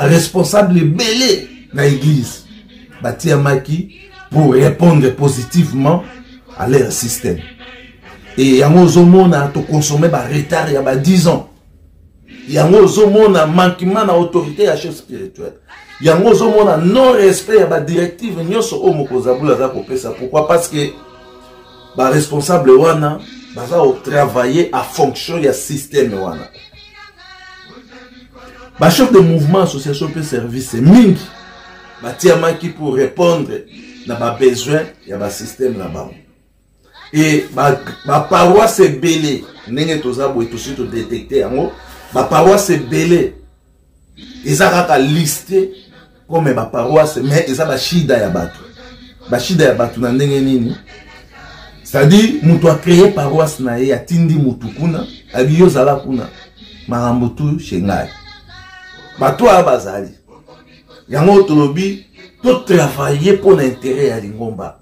responsable belé dans l'église. Batiamaki pour répondre positivement à leur système. Et yango zomona to consommer ba retard ya ba 10 ans. Yango zomona manquement na autorité à chef spirituel. Yango zomona non respect ya ba directive nyoso o mokozabula za kopesa. Pourquoi? Parce que ba responsable wana baza au travailler à fonction ya système wana. Ba chef de mouvement association pe service mingi batiamaki pour répondre na ba besoin ya ba système là-bas. Et ma paroisse est belée. N'est pas tout suite détecté. Ma paroisse est belée. Ils ont listé comme ma paroisse, mais ils ont chida ya batu. Chida ya batu na ndenge nini. C'est-à-dire, mutu a créé paroisse na ye atindi mutu kuna, abiyo zala kuna, marambutu shengai. Batu a bazali. Yango tolobi, tout travailler pour l'intérêt ya lingomba.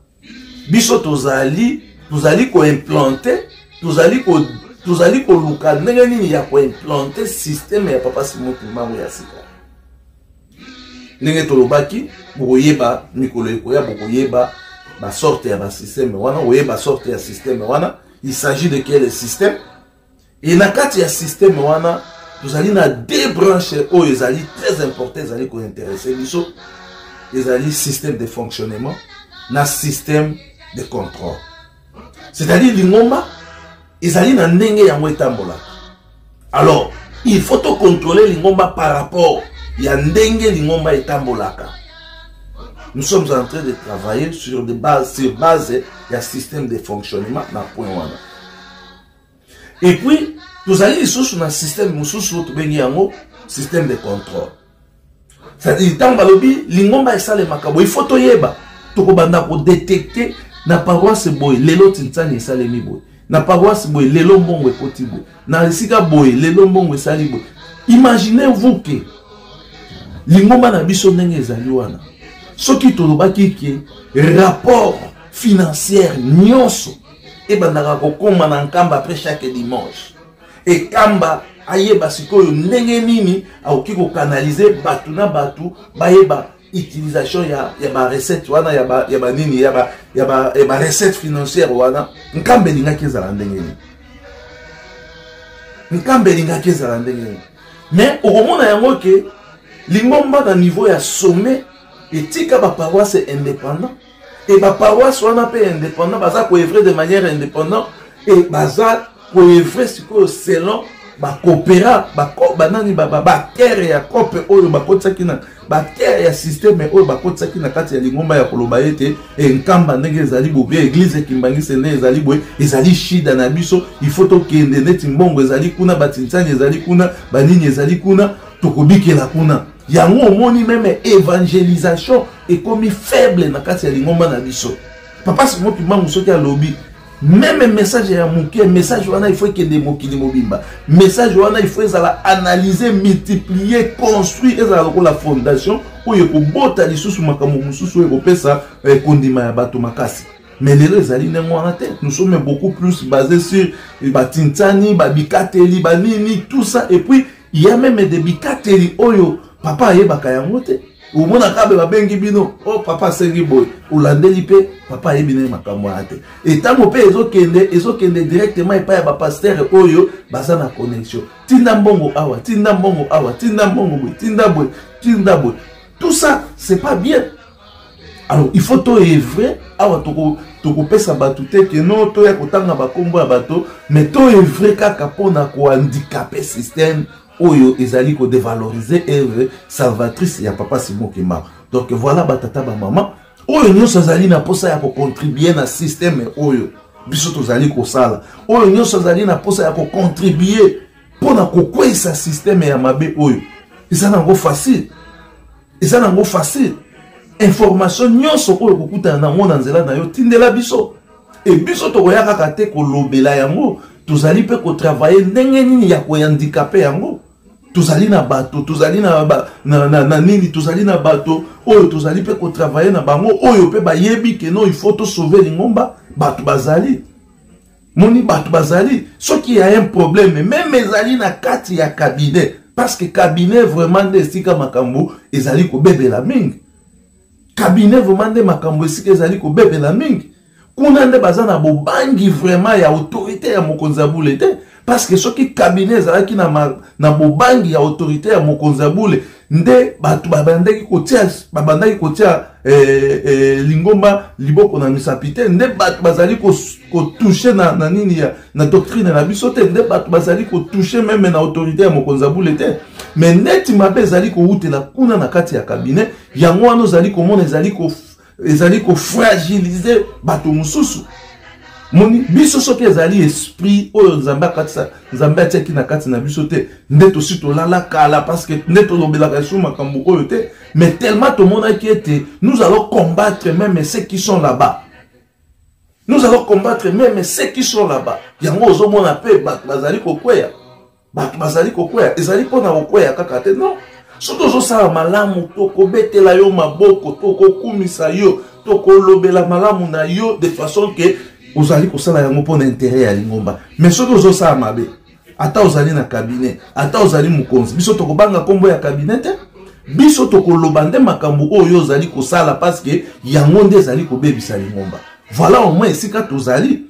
Biso tozali implanter, tozali ko luka ndenge nini ya ko implanter système ya papa Simon Kimbangu ya sika. Ndenge tolobaki bokoyeba mikolo ekoya bokoyeba ba sorte ya ba système wana, oyeba sorte ya système wana, il s'agit de quel système? Et na kati ya système wana, tozali na deux branches oyo ezali très important, ezali ko intéresser biso. Ezali système de fonctionnement na système de contrôle. C'est-à-dire l'ingomba, ils allaient dans ndenge yango etambola. Alors, il faut tout contrôler l'ingomba par rapport à ndenge l'ingomba etambolaka. Nous sommes en train de travailler sur base du système de fonctionnement dans le point wana. Et puis, nous allons sur un système système de contrôle. C'est-à-dire tambalobi l'ingomba esale makabo, il faut to yeba to kobanda ko détecter na paroisse boy lelo tintani esalemi boy, na paroisse boy lelo mbongo ekoti boy, na esika boy lelo mbongo esali boy. Imaginez-vous que lingomba na biso ndenge ezali wana soki tolobaki ke rapport financier nyonso ebandaka kokoma na nkamba après chaque dimanche, et kamba ayeba sikoyo ndenge nini akoki kokanalize batu na batu bayeba utilisation ya ba recette wana ya ba nini ya ba recette financière wana nkambe lingaki ezala ndenge nini, nkambe lingaki ezala ndenge nini. Mais okomona yango ke lingomba na niveau ya sommet etika ba paroisse indépendant, et ba paroisse wana pe indépendant baza ko œuvrer de manière indépendante, et baza ko œuvrer sikoyo selon ba coopéra ba nani ba kere ya kope oyo ba kotsaki na ba kere ya système oyo ba kotsaki na kati ya lingomba ya koloba ete nkamba ndenge ezali bobe église kimbangise ndenge ezali boye ezali shida na biso, il faut to kende neti mbongo ezali kuna batintsani ezali kuna banini ezali kuna tokobikela kuna. Yango omoni même évangélisation ekomi faible na kati ya lingomba na biso. Papa Simon Kimbangu soki alobi même message ya muke, message wana il faut que des mokili mobimba, message wana il faut analyser, multiplier, construire ezala la fondation oyo ko bota lisusu makambo mususu oyo pesa kondima ya bato makasi. Mais les ezali nengo wana te, nous sommes beaucoup plus basés sur batintani, babikateli, banini, tout ça. Et puis il y a même des bikateli oyo papa yebaka yango te. Ou mona kabe babengi bino, oh papa sengi boy, ou landeli pe papa yebine makambo ate. Et tango pe ezokende directement epa ya ba pasteur oyo baza na connexion. Tinda mbongo awa, tinda mbongo awa, tinda mbongo boy, tinda boy, tinda boy. Tout ça c'est pas bien. Alors il faut to œuvrer awa toko pesa batu te ke no to ya kotanga ba kombo ya bato, mais to œuvrer kaka pona ko handicaper système oyo ezali ko dévaloriser œuvre salvatrice ya papa Simon Kimbangu. Donc voilà batata ba maman oyo nyonso azali na posa ya ko contribuer na système oyo biso tozali ko sala, oyo nyonso azali na posa ya ko contribuer pona ko kwesa système ya mabe oyo ezana ngo facile, ezana ngo facile. Information nyonso oyo kokuta na mona nzela na yo tindela biso, et biso tokoyaka kate ko lobela yango tozali pe ko travailler ndenge nini ya ko handicaper yango. Tozali na bato, tozali na nini, tozali na bato oyo tozali pe ko travailler na bango oyo pe ba yebi ke non il faut to sauver lingomba bato bazali. Moni bato bazali, ce qui a un problème même ezali na kati ya cabinet parce que cabinet vraiment nde esika makambo ezali kobebela mingi. Cabinet vraiment nde makambo esika ezali kobebela mingi. Kuna nde baza na bobangi vraiment ya autorité ya mokonzi ya bule te, parce que soki cabinet ezalaki na bobangi ya autorité ya mokonzi ya bule nde batu babandaki kotia Lingomba liboko na misapite, nde batu bazali toucher na nini ya na doctrine na biso te, nde batu bazali toucher même na autorité ya mokonzi ya bule te. Mais neti mabe ezali koutela kuna na kati ya cabinet yango wana ozali komona ezali ko fragiliser bato mususu. Moni biso soki ezali esprit oyo nzambe akatisa, nzambe atiaki na kati na biso te, nde tosi tolala kala parce que nde tolobelaka esu makambo oyo te, mais tellement tomonaki ete nous allons combattre même ceux qui sont là-bas. Nous allons combattre même ceux qui sont là-bas. Yango ozomona pe bato bazali kokweya. Bato bazali kokweya, ezali pona kokweya kaka te, non. Soto ozosala malamu tokobetela yo maboko, tokokumisa yo, tokolobela malamu na yo de façon que ozali kosala yango pona intérêt ya Lingomba. Mais soto ozosala mabe, ata ozali na cabinet, ata ozali mukonzi, biso tokobanga kombo ya cabinet te, biso tokoloba nde makambo oyo ozali kosala parce que yango nde ezali kobebisa Lingomba. Voilà au moins esika tozali.